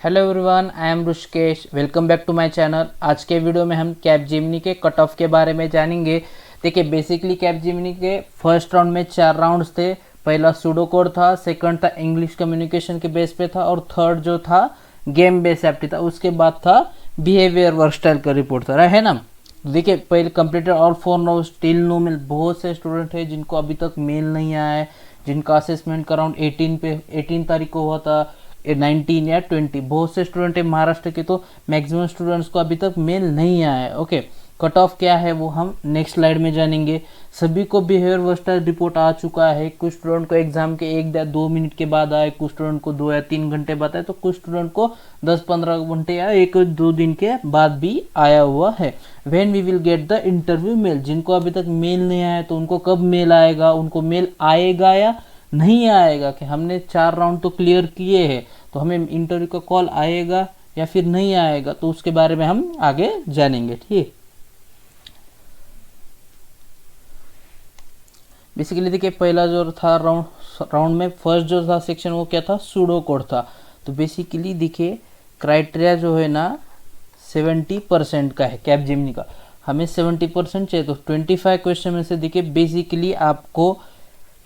Hello everyone, I am Rishikesh. Welcome back to my channel. आज के video में हम कैपजेमिनी के कट ऑफ के बारे में जानेंगे। देखिए, बेसिकली कैपजेमिनी के फर्स्ट राउंड में 4 राउंड्स थे। पहला सूडो कोड था, सेकंड था इंग्लिश कम्युनिकेशन के बेस पे था, और थर्ड जो था गेम बेस एप्टी था। उसके बाद था बिहेवियर वर्क स्टाइल का रिपोर्ट था, है ना। देखिए, पहले completed all 4 round still no mail. बहुत से स्टूडेंट है जिनको अभी तक मेल नहीं आया है, जिनका असेसमेंट का राउंड 18 तारीख को हुआ था, 19 या 20। बहुत से स्टूडेंट है महाराष्ट्र के, तो मैक्सिमम स्टूडेंट्स को अभी तक मेल नहीं आया है। ओके, कट ऑफ क्या है वो हम नेक्स्ट स्लाइड में जानेंगे। सभी को बिहेवियर वर्स्टाइल रिपोर्ट आ चुका है। कुछ स्टूडेंट को एग्जाम के 1 या 2 मिनट के बाद आए, कुछ स्टूडेंट को 2 या 3 घंटे बाद आए, तो कुछ स्टूडेंट को 10-15 घंटे या 1-2 दिन के बाद भी आया हुआ है। When we will get the interview mail. जिनको अभी तक मेल नहीं आया तो उनको कब मेल आएगा, उनको मेल आएगा या नहीं आएगा, कि हमने 4 राउंड तो क्लियर किए हैं, तो हमें इंटरव्यू का कॉल आएगा या फिर नहीं आएगा, तो उसके बारे में हम आगे जानेंगे। ठीक, बेसिकली देखिए, पहला जो था राउंड में फर्स्ट जो था सेक्शन वो क्या था, सूडो कोड था। तो बेसिकली देखिए, क्राइटेरिया जो है ना 70% का है कैपजेमिनी का। हमें 70% चाहिए, तो 25 क्वेश्चन में से देखिए बेसिकली आपको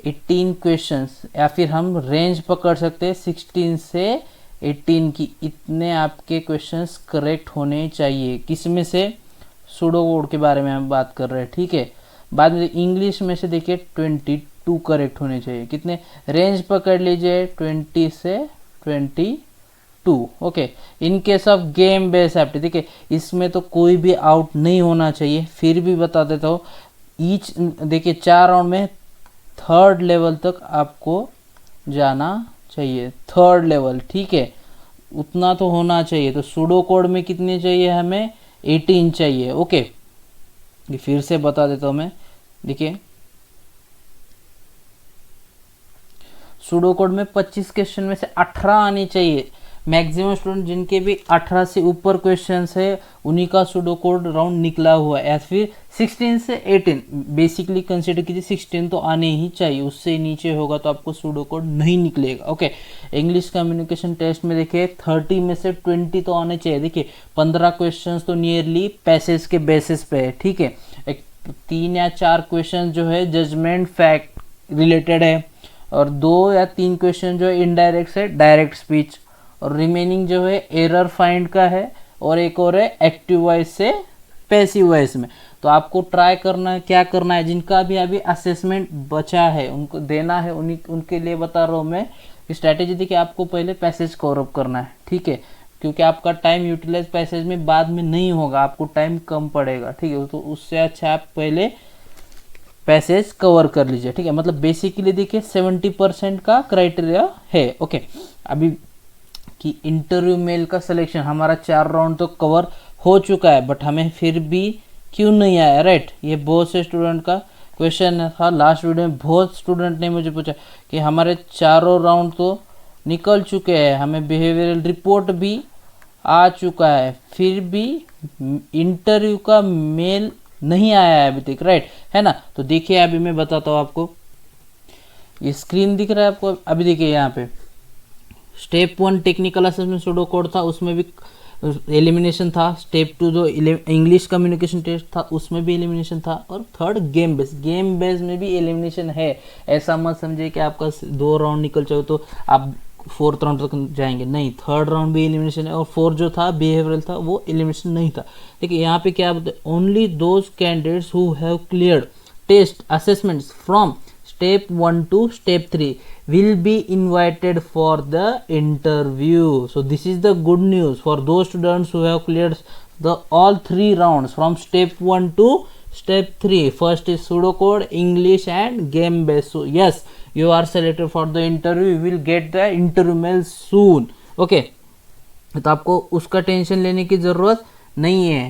18 क्वेश्चंस, या फिर हम रेंज पकड़ सकते हैं 16 से 18 की, इतने आपके क्वेश्चंस करेक्ट होने चाहिए। किस में से, सूडो कोड के बारे में हम बात कर रहे हैं। ठीक है, बाद में इंग्लिश में से देखिए 22 करेक्ट होने चाहिए। कितने, रेंज पकड़ लीजिए 20 से 22। Okay, in case of game base एप्टी, देखिए इसमें तो कोई भी आउट नहीं होना चाहिए। फिर भी बता देता हूँ, ईच देखिए 4 राउंड में 3rd लेवल तक आपको जाना चाहिए। 3rd लेवल, ठीक है, उतना तो होना चाहिए। तो सूडो कोड में कितने चाहिए हमें, 18 चाहिए। ओके, ये फिर से बता देता हूँ मैं। देखिए, सूडो कोड में 25 क्वेश्चन में से 18 आनी चाहिए। मैक्सिमम स्टूडेंट जिनके भी 18 से ऊपर क्वेश्चंस है उन्हीं का सूडो कोड राउंड निकला हुआ है। या फिर 16 से 18 बेसिकली कंसिडर कीजिए, 16 तो आने ही चाहिए, उससे नीचे होगा तो आपको सूडो कोड नहीं निकलेगा। ओके, इंग्लिश कम्युनिकेशन टेस्ट में देखिए 30 में से 20 तो आने चाहिए। देखिए 15 क्वेश्चन तो नियरली पैसेज के बेसिस पे है। ठीक है, एक 3 या 4 क्वेश्चन जो है जजमेंट फैक्ट रिलेटेड है, और 2 या 3 क्वेश्चन जो है इनडायरेक्ट से डायरेक्ट स्पीच, और रिमेनिंग जो है एरर फाइंड का है, और एक और है एक्टिव वॉइस से पैसिव वॉइस में। तो आपको ट्राई करना है, क्या करना है, जिनका भी अभी असेसमेंट बचा है उनको देना है, उनके लिए बता रहा हूँ मैं स्ट्रैटेजी। देखिए, आपको पहले पैसेज कवर अप करना है। ठीक है, क्योंकि आपका टाइम यूटिलाइज पैसेज में बाद में नहीं होगा, आपको टाइम कम पड़ेगा। ठीक है, तो उससे अच्छा आप पहले पैसेज कवर कर लीजिए। ठीक है, मतलब बेसिकली देखिए 70% का क्राइटेरिया है। ओके, अभी कि इंटरव्यू मेल का सिलेक्शन हमारा 4 राउंड तो कवर हो चुका है, बट हमें फिर भी क्यों नहीं आया, राइट। ये बहुत से स्टूडेंट का क्वेश्चन था। लास्ट वीडियो में बहुत स्टूडेंट ने मुझे पूछा कि हमारे 4 राउंड तो निकल चुके हैं, हमें बिहेवियरल रिपोर्ट भी आ चुका है, फिर भी इंटरव्यू का मेल नहीं आया है अभी तक, राइट, है ना। तो देखिए, अभी मैं बताता हूँ आपको, ये स्क्रीन दिख रहा है आपको। अभी देखिए यहाँ पे step 1 technical assessment pseudo code था, उसमें भी एलिमिनेशन था। स्टेप 2 जो इंग्लिश कम्युनिकेशन टेस्ट था उसमें भी एलिमिनेशन था, और थर्ड गेम बेस में भी एलिमिनेशन है। ऐसा मत समझे कि आपका 2 राउंड निकल जाओ तो आप 4th राउंड तक जाएंगे, नहीं। 3rd राउंड भी एलिमिनेशन है, और 4 जो था बिहेवियरल था वो एलिमिनेशन नहीं था। देखिए यहाँ पे क्या बोलते, only those candidates who have cleared test assessments from step 1 to step 3 will be invited for the interview. So this is the good news for those students who have cleared the all 3 rounds from step 1 to step 3. First is pseudo code, English and game based. So yes, you are selected for the interview. You will get the interview mail soon. Okay, तो आपको उसका tension लेने की ज़रूरत नहीं है।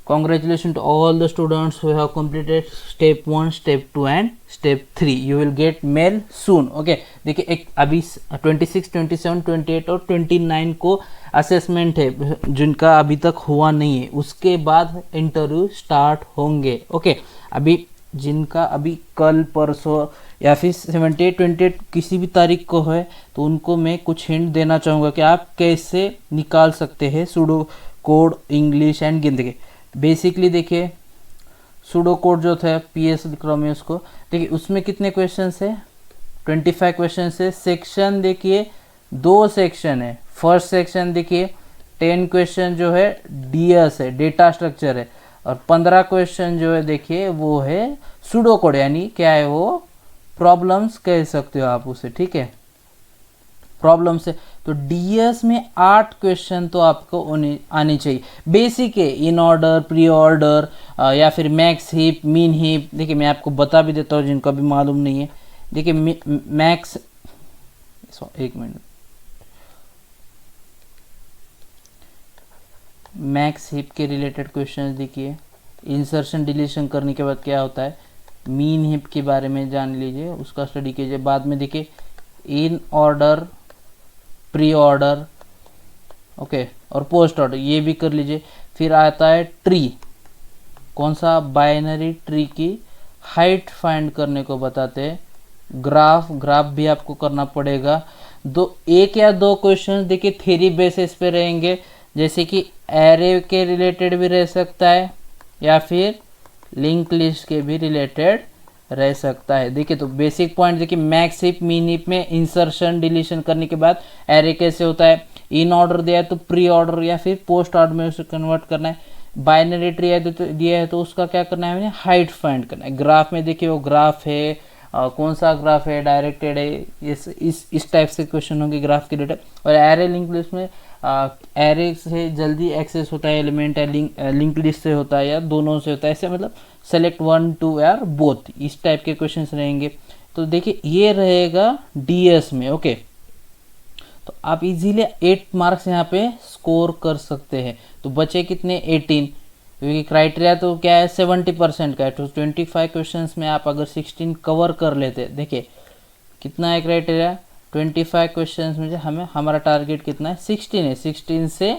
Congratulations to all the students who have completed step 1, step 2 and step 3. You will get mail soon. Okay, देखिए एक अभी 26, 27, 28 और 29 को असेसमेंट है, जिनका अभी तक हुआ नहीं है, उसके बाद इंटरव्यू स्टार्ट होंगे। ओके, अभी जिनका अभी कल परसों या फिर 78 28 किसी भी तारीख को है, तो उनको मैं कुछ हिंट देना चाहूँगा कि आप कैसे निकाल सकते हैं pseudo code English and Hindi के। बेसिकली देखिए सूडो कोड जो था PS लिख रहा हूँ मैं उसको, देखिए उसमें कितने क्वेश्चन है, 25 क्वेश्चन है। सेक्शन देखिए 2 सेक्शन है। फर्स्ट सेक्शन देखिए 10 क्वेश्चन जो है DS है, डेटा स्ट्रक्चर है, और 15 क्वेश्चन जो है देखिए वो है सूडो कोड, यानी क्या है वो प्रॉब्लम्स कह सकते हो आप उसे, ठीक है, प्रॉब्लम से। तो DS में 8 क्वेश्चन तो आपको आने चाहिए, बेसिक है, इन ऑर्डर, प्री ऑर्डर या फिर मैक्स हीप, मीन हीप। देखिए मैं आपको बता भी देता हूँ जिनको अभी मालूम नहीं है। देखिए मैक्स, एक मिनट, मैक्स हीप के रिलेटेड क्वेश्चन देखिए, इंसर्शन डिलीशन करने के बाद क्या होता है, मीन हीप के बारे में जान लीजिए, उसका स्टडी कीजिए। बाद में देखिए in order, pre order, okay, और पोस्ट ऑर्डर, ये भी कर लीजिए। फिर आता है ट्री, कौन सा, बाइनरी ट्री की हाइट फाइंड करने को बताते हैं। ग्राफ, ग्राफ भी आपको करना पड़ेगा। एक या दो क्वेश्चन देखिए थ्योरी बेसिस पे रहेंगे, जैसे कि एरे के रिलेटेड भी रह सकता है या फिर लिंक लिस्ट के भी रिलेटेड रह सकता है। देखिए तो बेसिक पॉइंट देखिए, मैक्स हीप, मीन हीप में इंसर्शन डिलीशन करने के बाद एरे कैसे होता है, इन ऑर्डर दिया है तो प्री ऑर्डर या फिर पोस्ट ऑर्डर में उसे कन्वर्ट करना है। बाइनरी ट्री दिया है तो उसका क्या करना है, हाइट फाइंड करना है। ग्राफ में देखिए वो ग्राफ है, कौन सा ग्राफ है, डायरेक्टेड है, इस टाइप से क्वेश्चन होंगे ग्राफ के रिलेटेड। और एरे लिंक लिस्ट में एरे से जल्दी एक्सेस होता है एलिमेंट, है लिंक लिस्ट से होता है या दोनों से होता है, ऐसे मतलब सेलेक्ट 1 2 या बोथ, इस टाइप के क्वेश्चंस रहेंगे। तो देखिए ये रहेगा DS में, ओके। तो आप इजीली 8 मार्क्स यहाँ पे स्कोर कर सकते हैं। तो बचे कितने, 18, क्योंकि क्राइटेरिया तो क्या है 70% का है। तो 25 क्वेश्चंस में आप अगर 16 कवर कर लेते, देखिए कितना है क्राइटेरिया, 25 क्वेश्चंस में हमें हमारा टारगेट कितना है, 16 है, 16 से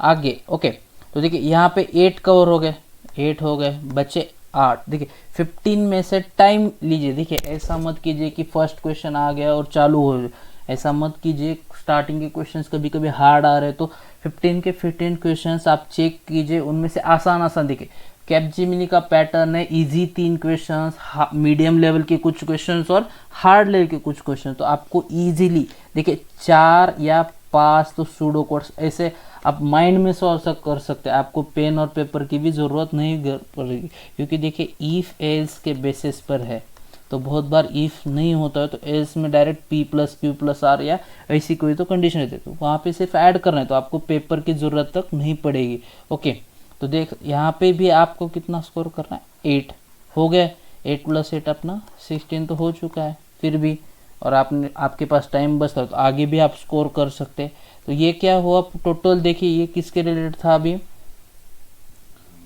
आगे, ओके। तो देखिए यहाँ पे 8 कवर हो गए, 8 हो गए, बचे 8। देखिए 15 में से टाइम लीजिए। देखिए ऐसा मत कीजिए कि फर्स्ट क्वेश्चन आ गया और चालू हो, ऐसा मत कीजिए। स्टार्टिंग के क्वेश्चंस कभी कभी हार्ड आ रहे हैं, तो 15 के 15 क्वेश्चंस आप चेक कीजिए, उनमें से आसान आसान देखिए। कैपजेमिनी का पैटर्न है इजी 3 क्वेश्चंस, मीडियम लेवल के कुछ क्वेश्चंस और हार्ड लेवल के कुछ क्वेश्चन। तो आपको इजीली देखिए 4 या 5 तो सूडो कोड्स ऐसे आप माइंड में सॉल्व कर सकते हैं। आपको पेन और पेपर की भी ज़रूरत नहीं पड़ेगी, क्योंकि देखिए इफ एल्स के बेसिस पर है। तो बहुत बार इफ नहीं होता है तो एल्स में डायरेक्ट P+Q+R या ऐसी कोई तो कंडीशन रहती है, तो वहाँ पे सिर्फ ऐड करना है, तो आपको पेपर की ज़रूरत तक नहीं पड़ेगी, ओके। तो देख यहाँ पे भी आपको कितना स्कोर करना है, 8 हो गए, 8 + 8 अपना 16 तो हो चुका है फिर भी, और आपके पास टाइम बचता है तो आगे भी आप स्कोर कर सकते हैं। तो ये क्या हुआ टोटल, देखिए ये किसके रिलेटेड था, अभी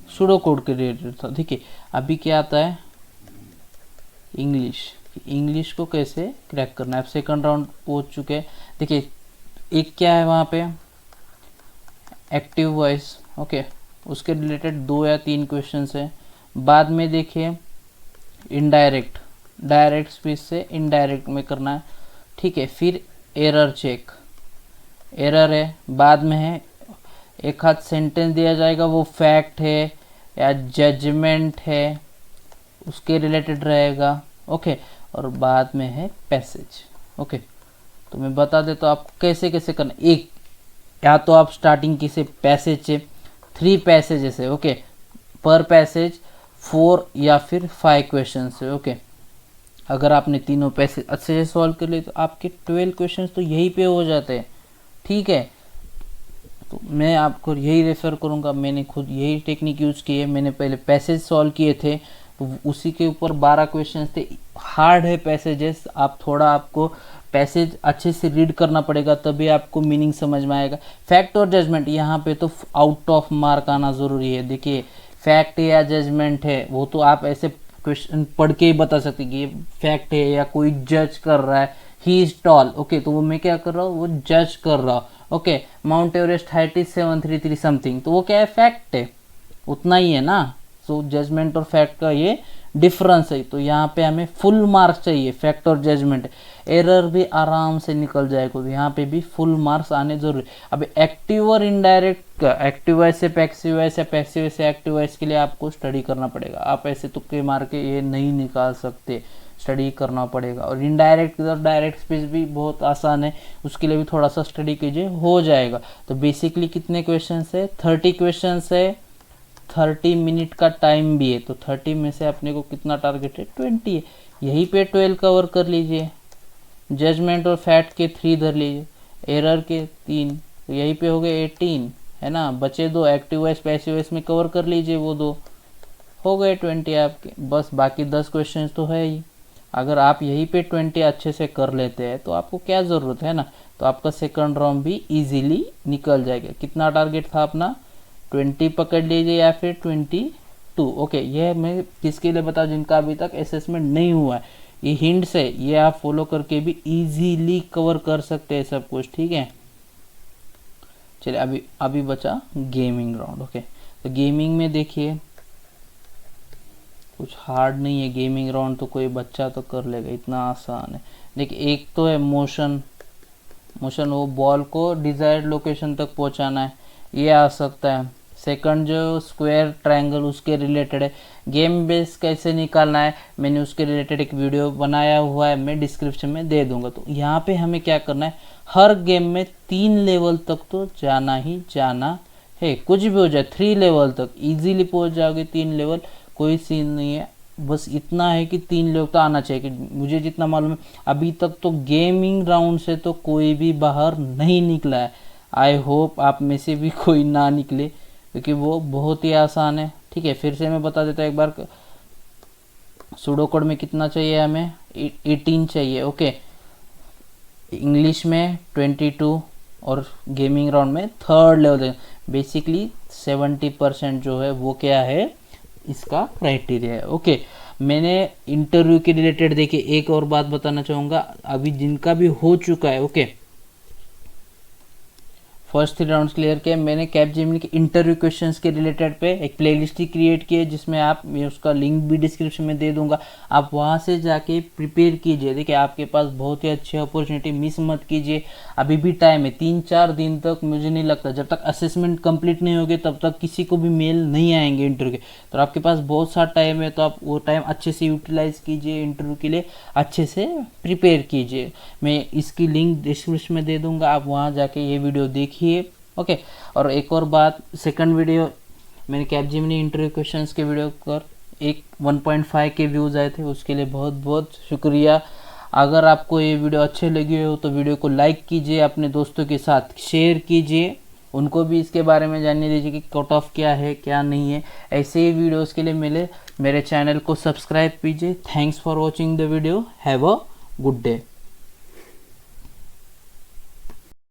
सूडो कोड के रिलेटेड था। देखिए अभी क्या आता है, इंग्लिश को कैसे क्रैक करना है। अब सेकंड राउंड पहुंच चुके हैं। देखिए एक क्या है वहाँ पे, एक्टिव वॉइस, ओके, उसके रिलेटेड 2 या 3 क्वेश्चंस है। बाद में देखिए इनडायरेक्ट, डायरेक्ट स्पीच से इनडायरेक्ट में करना है, ठीक है। फिर एरर चेक, एरर है। बाद में है एक हाथ सेंटेंस दिया जाएगा, वो फैक्ट है या जजमेंट है, उसके रिलेटेड रहेगा, ओके। और बाद में है पैसेज, ओके। तो मैं बता देता हूँ आपको कैसे कैसे करना। एक या तो आप स्टार्टिंग की से पैसेज से 3 पैसेजेस है, ओके, पर पैसेज 4 या फिर 5 क्वेश्चन है, ओके। अगर आपने तीनों पैसेज अच्छे से सॉल्व कर लिए तो आपके 12 क्वेश्चन तो यहीं पे हो जाते हैं, ठीक है। तो मैं आपको यही रेफर करूँगा, मैंने खुद यही टेक्निक यूज़ की है। मैंने पहले पैसेज सॉल्व किए थे, तो उसी के ऊपर 12 क्वेश्चन थे। हार्ड है पैसेजेस, आप थोड़ा आपको पैसेज अच्छे से रीड करना पड़ेगा, तभी आपको मीनिंग समझ में आएगा। फैक्ट और जजमेंट यहाँ पे तो आउट ऑफ मार्क आना ज़रूरी है। देखिए फैक्ट है या जजमेंट है, वो तो आप ऐसे क्वेश्चन पढ़ के ही बता सकते कि ये फैक्ट है या कोई जज कर रहा है, ही इज टॉल, ओके, तो वो मैं क्या कर रहा हूँ, वो जज कर रहा हूँ, okay. Mount Everest height is 733 something, तो वो क्या है, फैक्ट है, उतना ही है ना। सो जजमेंट और फैक्ट का ये डिफरेंस है, तो यहाँ पे हमें फुल मार्क्स चाहिए। फैक्ट और जजमेंट, एरर भी आराम से निकल जाएगा, तो यहाँ पे भी फुल मार्क्स आने जरूरी। अब एक्टिव और इनडायरेक्ट, एक्टिव वॉइस से पैसिव वॉइस या पैसिव वॉइस से एक्टिव वॉइस के लिए आपको स्टडी करना पड़ेगा। आप ऐसे तुक्के मार के ये नहीं निकाल सकते, स्टडी करना पड़ेगा। और इनडायरेक्ट और डायरेक्ट स्पीच भी बहुत आसान है, उसके लिए भी थोड़ा सा स्टडी कीजिए, हो जाएगा। तो बेसिकली कितने क्वेश्चंस है? 30 क्वेश्चंस है, 30 मिनट का टाइम भी है, तो 30 में से अपने को कितना टारगेट है? 20 है। यहीं पे 12 कवर कर लीजिए, जजमेंट और फैक्ट के 3 धर लीजिए, एरर के 3, तो यहीं पे हो गए 18, है ना। बचे 2, एक्टिव वॉइस पैसिव वॉइस में कवर कर लीजिए, वो 2 हो गए 20 आपके। बस बाकी 10 क्वेश्चन तो है ही। अगर आप यहीं पे 20 अच्छे से कर लेते हैं तो आपको क्या ज़रूरत है ना, तो आपका सेकंड राउंड भी इजीली निकल जाएगा। कितना टारगेट था अपना? 20 पकड़ लीजिए या फिर 22। ओके, यह मैं किसके लिए बता, जिनका अभी तक असेसमेंट नहीं हुआ है, ये हिंट्स है, ये आप फॉलो करके भी इजीली कवर कर सकते हैं सब कुछ, ठीक है। चलिए अभी बचा गेमिंग राउंड। ओके, तो गेमिंग में देखिए कुछ हार्ड नहीं है, गेमिंग राउंड तो कोई बच्चा तो कर लेगा, इतना आसान है। देखिए एक तो है मोशन, वो बॉल को डिजायर्ड लोकेशन तक पहुंचाना है, ये आ सकता है। सेकंड जो स्क्वायर ट्रायंगल, उसके रिलेटेड है। गेम बेस कैसे निकालना है, मैंने उसके रिलेटेड एक वीडियो बनाया हुआ है, मैं डिस्क्रिप्शन में दे दूंगा। तो यहाँ पे हमें क्या करना है, हर गेम में 3 लेवल तक तो जाना ही जाना है, कुछ भी हो जाए 3 लेवल तक इजीली पहुंच जाओगे। 3 लेवल कोई सीन नहीं है, बस इतना है कि 3 लेवल तो आना चाहिए। कि मुझे जितना मालूम है अभी तक तो गेमिंग राउंड से तो कोई भी बाहर नहीं निकला है। आई होप आप में से भी कोई ना निकले, क्योंकि वो बहुत ही आसान है, ठीक है। फिर से मैं बता देता हूँ एक बार, सूडो कोड में कितना चाहिए हमें? 18 चाहिए। ओके, इंग्लिश में 22 और गेमिंग राउंड में 3rd लेवल। बेसिकली 70% जो है वो क्या है, इसका क्राइटेरिया है। ओके, मैंने इंटरव्यू के रिलेटेड देखिए एक और बात बताना चाहूँगा, अभी जिनका भी हो चुका है, ओके, फर्स्ट 3 राउंड्स क्लियर किए। मैंने कैपजेमिनी के इंटरव्यू क्वेश्चंस के रिलेटेड पे एक प्लेलिस्ट ही क्रिएट की है, जिसमें आप, मैं उसका लिंक भी डिस्क्रिप्शन में दे दूंगा, आप वहां से जाके प्रिपेयर कीजिए। देखिए आपके पास बहुत ही अच्छी अपॉर्चुनिटी, मिस मत कीजिए, अभी भी टाइम है। 3-4 दिन तक, मुझे नहीं लगता जब तक असेसमेंट कंप्लीट नहीं होगी तब तक किसी को भी मेल नहीं आएंगे इंटरव्यू के, तो आपके पास बहुत सा टाइम है, तो आप वो टाइम अच्छे से यूटिलाइज कीजिए, इंटरव्यू के लिए अच्छे से प्रिपेयर कीजिए। मैं इसकी लिंक डिस्क्रिप्शन में दे दूंगा, आप वहाँ जाके ये वीडियो देखिए। ओके, और एक और बात, सेकंड वीडियो मैंने कैपजेमिनी इंटरव्यू क्वेश्चंस के वीडियो पर 1.5 के व्यूज़ आए थे, उसके लिए बहुत बहुत शुक्रिया। अगर आपको ये वीडियो अच्छे लगे हो तो वीडियो को लाइक कीजिए, अपने दोस्तों के साथ शेयर कीजिए, उनको भी इसके बारे में जानने दीजिए कि कट ऑफ क्या है क्या नहीं है। ऐसे ही वीडियोस के लिए मेरे चैनल को सब्सक्राइब कीजिए। Thanks for watching the video, have a good day.